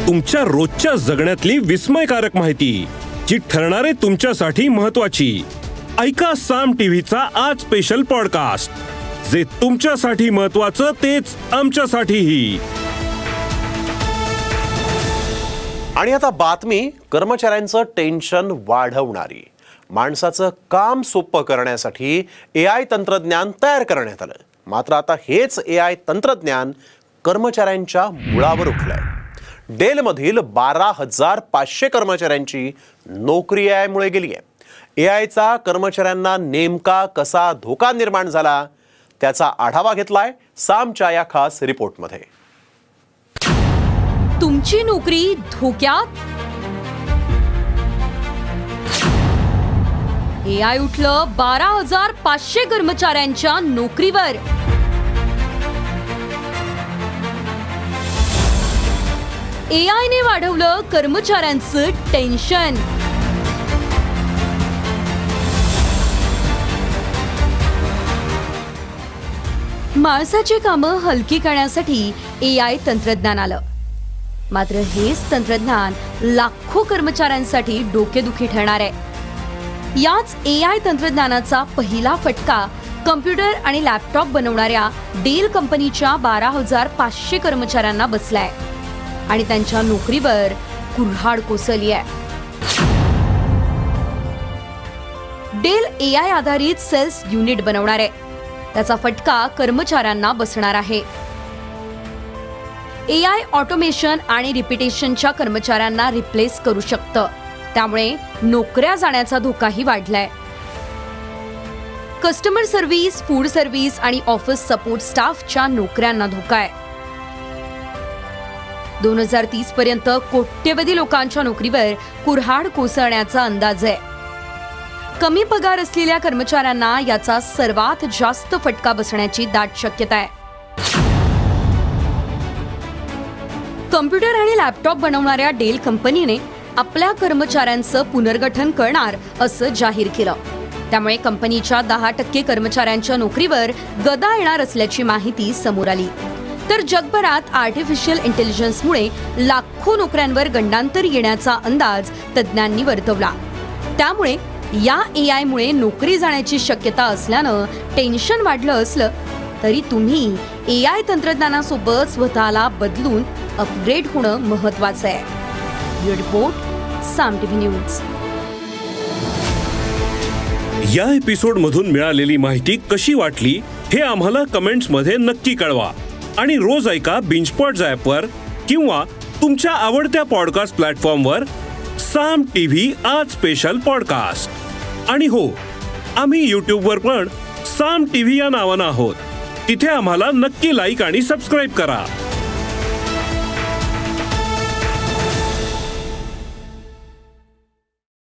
तुमच्या रोजच्या जगण्यातली विस्मयकारक माहिती जी ठरणारे तुमच्यासाठी महत्त्वाची. ऐका साम टीव्हीचा आज स्पेशल पॉडकास्ट, जे तुमच्यासाठी महत्त्वाचं तेच आमच्यासाठीही. आणि आता बातमी कर्मचाऱ्यांचं टेन्शन वाढवणारी. माणसाचं काम सोपं करण्यासाठी AI तंत्रज्ञान तयार करण्यात आलं. मात्र आता हेच AI तंत्रज्ञान कर्मचाऱ्यांच्या मुळावर उठलंय. डेलमधील 12,500 कर्मचाऱ्यांची नोकरी AI मुळे गेली आहे. AIचा कर्मचाऱ्यांना नेमका कसा धोका निर्माण झाला त्याचा आढावा घेतलाय सामच्या या खास रिपोर्टमध्ये. तुमची नोकरी धोक्यात? AI उठलं 12,500 कर्मचाऱ्यांच्या नोकरीवर. AI ने वाढवलं कर्मचाऱ्यांचं टेन्शन. माणसाची कामं हलकी करण्यासाठी AI तंत्रज्ञान आलं. मात्र हेच तंत्रज्ञान लाखो कर्मचाऱ्यांसाठी डोकेदुखी ठरणार आहे. याच AI तंत्रज्ञानाचा पहिला फटका कम्प्युटर आणि लॅपटॉप बनवणाऱ्या डेल कंपनीच्या 12,500 कर्मचाऱ्यांना बसलाय आणि त्यांच्या नोकरीवर कुऱ्हाड कोसळली आहे. डेल AI आधारित सेल्स युनिट बनवणार आहे. त्याचा फटका कर्मचाऱ्यांना बसणार आहे. AI ऑटोमेशन आणि रिपिटेशनच्या कर्मचाऱ्यांना रिप्लेस करू शकतं. त्यामुळे नोकऱ्या जाण्याचा धोकाही वाढलाय. कस्टमर सर्व्हिस, फूड सर्व्हिस आणि ऑफिस सपोर्ट स्टाफच्या नोकऱ्यांना धोका आहे. 2030 पर्यंत कोट्यवधी लोकांच्या नोकरीवर कुऱ्हाड कोसळण्याचा अंदाज आहे. कमी पगार असलेल्या कर्मचाऱ्यांना याचा सर्वात जास्त फटका बसण्याची दाट शक्यता आहे. कम्प्युटर आणि लॅपटॉप बनवणाऱ्या डेल कंपनीने आपल्या कर्मचाऱ्यांचं पुनर्गठन करणार असं जाहीर केलं. त्यामुळे कंपनीच्या 10% कर्मचाऱ्यांच्या नोकरीवर गदा येणार असल्याची माहिती समोर आली. तर जगभरात आर्टिफिशियल इंटेलिजन्समुळे लाखो नोकऱ्यांवर गंडांतर येण्याचा अंदाज तज्ज्ञांनी वर्तवला. त्यामुळे या AI मुळे नोकरी जाण्याची शक्यता असल्यानं टेन्शन वाढलं असलं तरी तुम्ही AI तंत्रज्ञानासोबत स्वतःला बदलून अपग्रेड होणं महत्त्वाचं आहे. ब्युरो रिपोर्ट, साम टीव्ही न्यूज. या एपिसोडमधून मिळालेली माहिती कशी वाटली हे आम्हाला कमेंट्समध्ये नक्की कळवा. आणि रोज ऐका बिंचपॉट ॲपवर किंवा तुमच्या आवडत्या पॉडकास्ट प्लॅटफॉर्मवर साम टीव्ही आज स्पेशल पॉडकास्ट. आणि हो, आम्ही यूट्यूबवर पण साम टीव्ही या नावानं आहोत. तिथे आम्हाला नक्की लाईक आणि सबस्क्राईब करा.